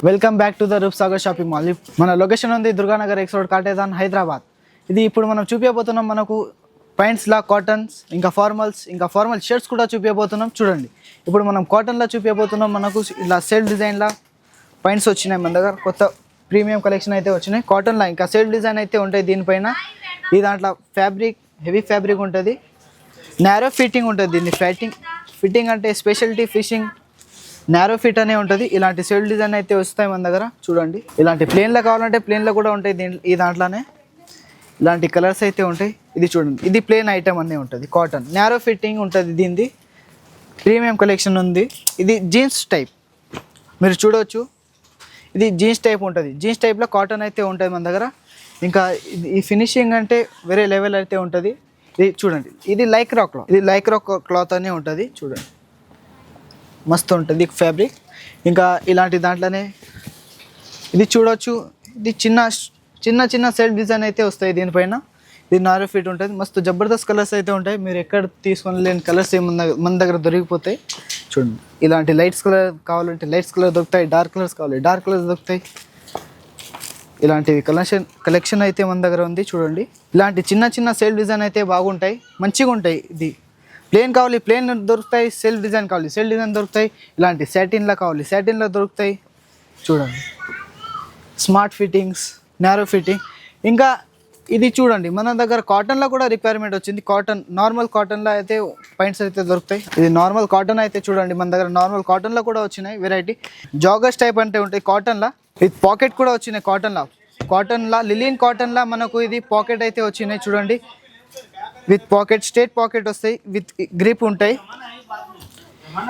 Welcome back to the Roopsagar shopping mall. మన location ఉంది Durganagar X road Katedan Hyderabad. ఇది ఇప్పుడు మనం చూపించబోతున్నాం మనకు ప్యాంట్స్లా కాటన్స్, ఇంకా ఫార్మల్ షర్ట్స్ కూడా చూపించబోతున్నాం. చూడండి, ఇప్పుడు మనం కాటన్లో చూపించబోతున్నాం. మనకు ఇలా సెల్ఫ్ డిజైన్లా ప్యాంట్స్ వచ్చినాయి మన దగ్గర. కొత్త ప్రీమియం కలెక్షన్ అయితే వచ్చినాయి కాటన్లో. ఇంకా సెల్ఫ్ డిజైన్ అయితే ఉంటాయి దీనిపైన. ఈ దాంట్లో ఫ్యాబ్రిక్ హెవీ ఫ్యాబ్రిక్ ఉంటుంది, నేరో ఫిట్టింగ్ ఉంటుంది. దీన్ని ఫిట్టింగ్ అంటే స్పెషాలిటీ ఫిషింగ్ నేరో ఫిట్ అనే ఉంటుంది. ఇలాంటి సెల్ఫ్ డిజైన్ అయితే వస్తాయి మన దగ్గర. చూడండి, ఇలాంటి ప్లేన్లో కావాలంటే ప్లేన్లో కూడా ఉంటాయి. ఈ దాంట్లోనే ఇలాంటి కలర్స్ అయితే ఉంటాయి. ఇది చూడండి, ఇది ప్లేన్ ఐటమ్ అనే ఉంటుంది. కాటన్ నేరో ఫిట్టింగ్ ఉంటుంది. దీనిది ప్రీమియం కలెక్షన్ ఉంది. ఇది జీన్స్ టైప్ మీరు చూడవచ్చు. ఇది జీన్స్ టైప్ ఉంటుంది. జీన్స్ టైప్లో కాటన్ అయితే ఉంటుంది మన దగ్గర. ఇంకా ఈ ఫినిషింగ్ అంటే వేరే లెవెల్ అయితే ఉంటుంది. ఇది చూడండి, ఇది లైక్రా క్లాత్. ఇది లైక్రా క్లాత్ అనే ఉంటుంది. చూడండి, మస్తు ఉంటుంది ఫ్యాబ్రిక్. ఇంకా ఇలాంటి దాంట్లోనే ఇది చూడవచ్చు. ఇది చిన్న సెల్ఫ్ డిజైన్ అయితే వస్తాయి దీనిపైన. ఇది నారో ఫిట్ ఉంటుంది. మస్తు జబర్దస్త్ కలర్స్ అయితే ఉంటాయి. మీరు ఎక్కడ తీసుకొని లేని కలర్స్ మన దగ్గర దొరికిపోతాయి. చూడండి, ఇలాంటి లైట్స్ కలర్ కావాలంటే లైట్స్ కలర్ దొరుకుతాయి, డార్క్ కలర్స్ కావాలి డార్క్ కలర్స్ దొరుకుతాయి. ఇలాంటివి కలెక్షన్ అయితే మన దగ్గర ఉంది. చూడండి, ఇలాంటి చిన్న సెల్ఫ్ డిజైన్ అయితే బాగుంటాయి, మంచిగా ఉంటాయి. ఇది ప్లేన్ కావాలి ప్లేన్ దొరుకుతాయి, సెల్ఫ్ డిజైన్ కావాలి సెల్ఫ్ డిజైన్ దొరుకుతాయి. ఇలాంటి సాటిన్లో కావాలి సాటిన్లో దొరుకుతాయి. చూడండి, స్మార్ట్ ఫిట్టింగ్స్, నారో ఫిట్టింగ్. ఇంకా ఇది చూడండి, మన దగ్గర కాటన్లో కూడా రిక్వైర్మెంట్ వచ్చింది. నార్మల్ కాటన్లో అయితే పాయింట్స్ అయితే దొరుకుతాయి. ఇది నార్మల్ కాటన్ అయితే చూడండి, మన దగ్గర నార్మల్ కాటన్లో కూడా వచ్చినాయి వెరైటీ. జాగర్స్ టైప్ అంటే ఉంటాయి కాటన్లో. ఇది పాకెట్ కూడా వచ్చినాయి కాటన్లో లిలియన్ కాటన్లో మనకు ఇది పాకెట్ అయితే వచ్చినాయి. చూడండి, విత్ పాకెట్ స్ట్రేట్ పాకెట్ వస్తాయి, విత్ గ్రిప్ ఉంటాయి.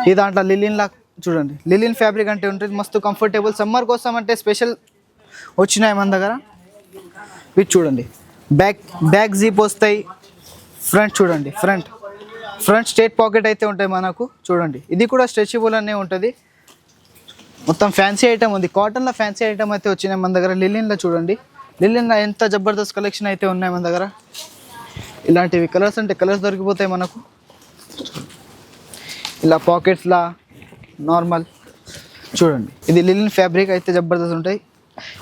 ఈ దాంట్లో లిలియన్లా చూడండి, లిలియన్ ఫ్యాబ్రిక్ అంటే ఉంటుంది. మస్తు కంఫర్టబుల్ సమ్మర్ కోసం అంటే స్పెషల్ వచ్చినాయి మన దగ్గర. ఇది చూడండి, బ్యాక్ జీప్ వస్తాయి. ఫ్రంట్ చూడండి, ఫ్రంట్ స్ట్రేట్ పాకెట్ అయితే ఉంటాయి మనకు. చూడండి, ఇది కూడా స్ట్రెచబుల్ అనే ఉంటుంది. మొత్తం ఫ్యాన్సీ ఐటమ్ ఉంది. కాటన్లో ఫ్యాన్సీ ఐటమ్ అయితే వచ్చినాయి మన దగ్గర. లిలియన్లో చూడండి, లిలియన్లో ఎంత జబర్దస్త్ కలెక్షన్ అయితే ఉన్నాయి మన దగ్గర. ఇలాంటివి కలర్స్ అంటే కలర్స్ దొరికిపోతాయి మనకు. ఇలా పాకెట్స్లా నార్మల్ చూడండి, ఇది లిలియన్ ఫ్యాబ్రిక్ అయితే జబర్దస్త్ ఉంటాయి.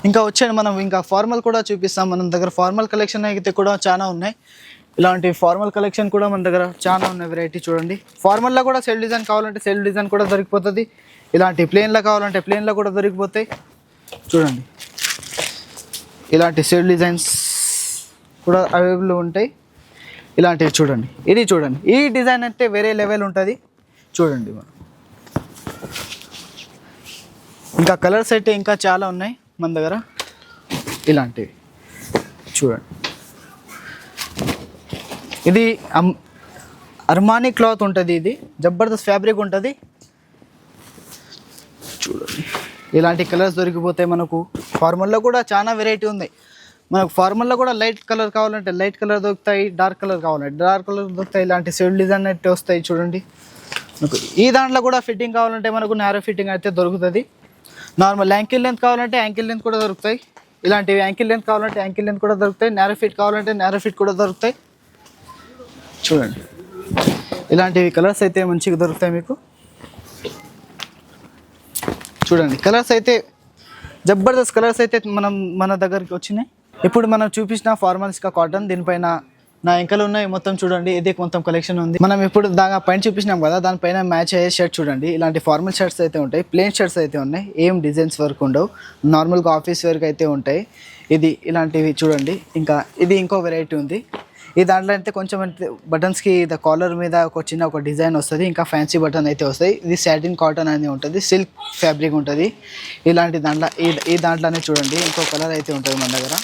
ఇంకా వచ్చాను మనం ఇంకా ఫార్మల్ కూడా చూపిస్తాం. మన దగ్గర ఫార్మల్ కలెక్షన్ అయితే కూడా చాలా ఉన్నాయి. ఇలాంటి ఫార్మల్ కలెక్షన్ కూడా మన దగ్గర చాలా ఉన్నాయి వెరైటీ. చూడండి, ఫార్మల్లో కూడా సెల్ఫ్ డిజైన్ కావాలంటే సెల్ఫ్ డిజైన్ కూడా దొరికిపోతుంది. ఇలాంటి ప్లేన్లో కావాలంటే ప్లేన్లో కూడా దొరికిపోతాయి. చూడండి, ఇలాంటి సెల్ఫ్ డిజైన్స్ కూడా అవైలబుల్ ఉంటాయి. ఇలాంటివి చూడండి, ఇది చూడండి, ఈ డిజైన్ అయితే వేరే లెవెల్ ఉంటుంది. చూడండి, ఇంకా కలర్స్ అయితే ఇంకా చాలా ఉన్నాయి మన దగ్గర. ఇలాంటివి చూడండి, ఇది అర్మానీ క్లాత్ ఉంటుంది. ఇది జబర్దస్త్ ఫ్యాబ్రిక్ ఉంటుంది. చూడండి, ఇలాంటి కలర్స్ దొరికిపోతాయి మనకు. ఫార్మల్లో కూడా చాలా వెరైటీ ఉంది మనకు. ఫార్మల్లో కూడా లైట్ కలర్ కావాలంటే లైట్ కలర్ దొరుకుతాయి, డార్క్ కలర్ కావాలంటే డార్క్ కలర్ దొరుకుతాయి. ఇలాంటి సెల్ఫ్ డిజైన్ అయితే వస్తాయి. చూడండి, మనకు ఈ దాంట్లో కూడా ఫిట్టింగ్ కావాలంటే మనకు నారో ఫిట్టింగ్ అయితే దొరుకుతుంది. నార్మల్ యాంకిల్ లెంత్ కావాలంటే యాంకిల్ లెంత్ కూడా దొరుకుతాయి. ఇలాంటివి యాంకిల్ లెంత్ కావాలంటే యాంకిల్ లెంత్ కూడా దొరుకుతాయి. నారో ఫిట్ కావాలంటే నారో ఫిట్ కూడా దొరుకుతాయి. చూడండి, ఇలాంటివి కలర్స్ అయితే మంచిగా దొరుకుతాయి మీకు. చూడండి, కలర్స్ అయితే జబర్దస్త్ కలర్స్ అయితే మన దగ్గరికి వచ్చినాయి. ఇప్పుడు మనం చూపించిన ఫార్మల్స్గా కాటన్, దీనిపైన నా ఎంకలు ఉన్నాయి మొత్తం. చూడండి, ఇది మొత్తం కలెక్షన్ ఉంది. మనం ఇప్పుడు పైన చూపించినాం కదా, దానిపైన మ్యాచ్ అయ్యే షర్ట్ చూడండి. ఇలాంటి ఫార్మల్ షర్ట్స్ అయితే ఉంటాయి, ప్లెయిన్ షర్ట్స్ అయితే ఉన్నాయి, ఏం డిజైన్స్ వర్క్ ఉండవు, నార్మల్గా ఆఫీస్ వర్క్ అయితే ఉంటాయి. ఇది ఇలాంటివి చూడండి. ఇంకా ఇది ఇంకో వెరైటీ ఉంది. ఈ దాంట్లో అయితే కొంచెం బటన్స్కి కాలర్ మీద ఒక డిజైన్ వస్తుంది, ఇంకా ఫ్యాన్సీ బటన్ అయితే వస్తాయి. ఇది సాటిన్ కాటన్ అనేది ఉంటుంది, సిల్క్ ఫ్యాబ్రిక్ ఉంటుంది. ఇలాంటి దాంట్లో ఈ దాంట్లోనే చూడండి ఇంకో కలర్ అయితే ఉంటుంది మన దగ్గర.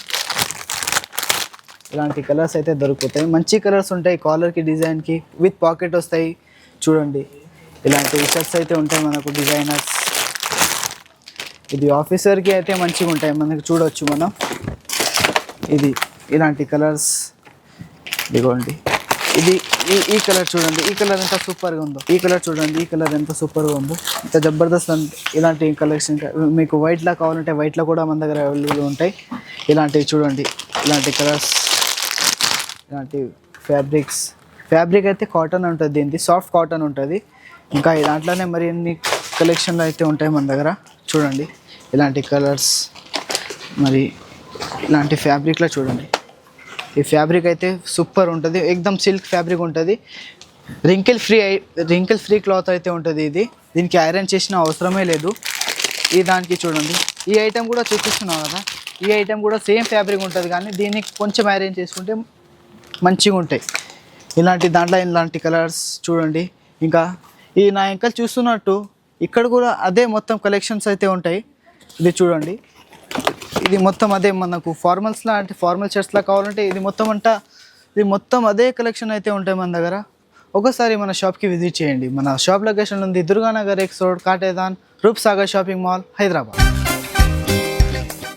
ఇలాంటి కలర్స్ అయితే దొరుకుతాయి, మంచి కలర్స్ ఉంటాయి. కాలర్కి డిజైన్కి విత్ పాకెట్ వస్తాయి. చూడండి, ఇలాంటి షర్ట్స్ అయితే ఉంటాయి మనకు డిజైనర్స్. ఇది ఆఫీసర్కి అయితే మంచిగా ఉంటాయి మనకు. చూడవచ్చు మనం, ఇది ఇలాంటి కలర్స్. ఇదిగోండి, ఇది ఈ కలర్ చూడండి, ఈ కలర్ ఎంత సూపర్గా ఉందో. ఈ కలర్ చూడండి, ఈ కలర్ ఎంత సూపర్గా ఉందో, ఇంత జబర్దస్త్. ఇలాంటి కలెక్షన్ మీకు వైట్లో కావాలంటే వైట్లో కూడా మన దగ్గర అవైలబుల్ ఉంటాయి. ఇలాంటివి చూడండి, ఇలాంటి కలర్స్, ఇలాంటి ఫ్యాబ్రిక్ అయితే కాటన్ ఉంటుంది. దీనికి సాఫ్ట్ కాటన్ ఉంటుంది. ఇంకా దాంట్లోనే మరి ఎన్ని కలెక్షన్లు అయితే ఉంటాయి మన దగ్గర. చూడండి, ఇలాంటి కలర్స్, మరి ఇలాంటి ఫ్యాబ్రిక్లో చూడండి. ఈ ఫ్యాబ్రిక్ అయితే సూపర్ ఉంటుంది, ఎక్దమ్ సిల్క్ ఫ్యాబ్రిక్ ఉంటుంది. రింకిల్ ఫ్రీ క్లాత్ అయితే ఉంటుంది. దీనికి ఐరన్ చేసిన అవసరమే లేదు. ఈ దానికి చూడండి, ఈ ఐటెం కూడా చూపిస్తున్నాం కదా, ఈ ఐటెం కూడా సేమ్ ఫ్యాబ్రిక్ ఉంటుంది, కానీ దీన్ని కొంచెం ఐరన్ చేసుకుంటే మంచిగా ఉంటాయి. ఇలాంటి కలర్స్ చూడండి. ఇంకా ఈ నా ఎంకలు చూస్తున్నట్టు ఇక్కడ కూడా అదే మొత్తం కలెక్షన్స్ అయితే ఉంటాయి. ఇది చూడండి, ఇది మొత్తం అదే మనకు ఫార్మల్స్లా అంటే ఫార్మల్ షర్ట్స్లా కావాలంటే ఇది మొత్తం అదే కలెక్షన్ అయితే ఉంటాయి మన దగ్గర. ఒకసారి మన షాప్కి విజిట్ చేయండి. మన షాప్ లొకేషన్ ఉంది Durganagar X road, Katedan, Roopsagar shopping mall, Hyderabad.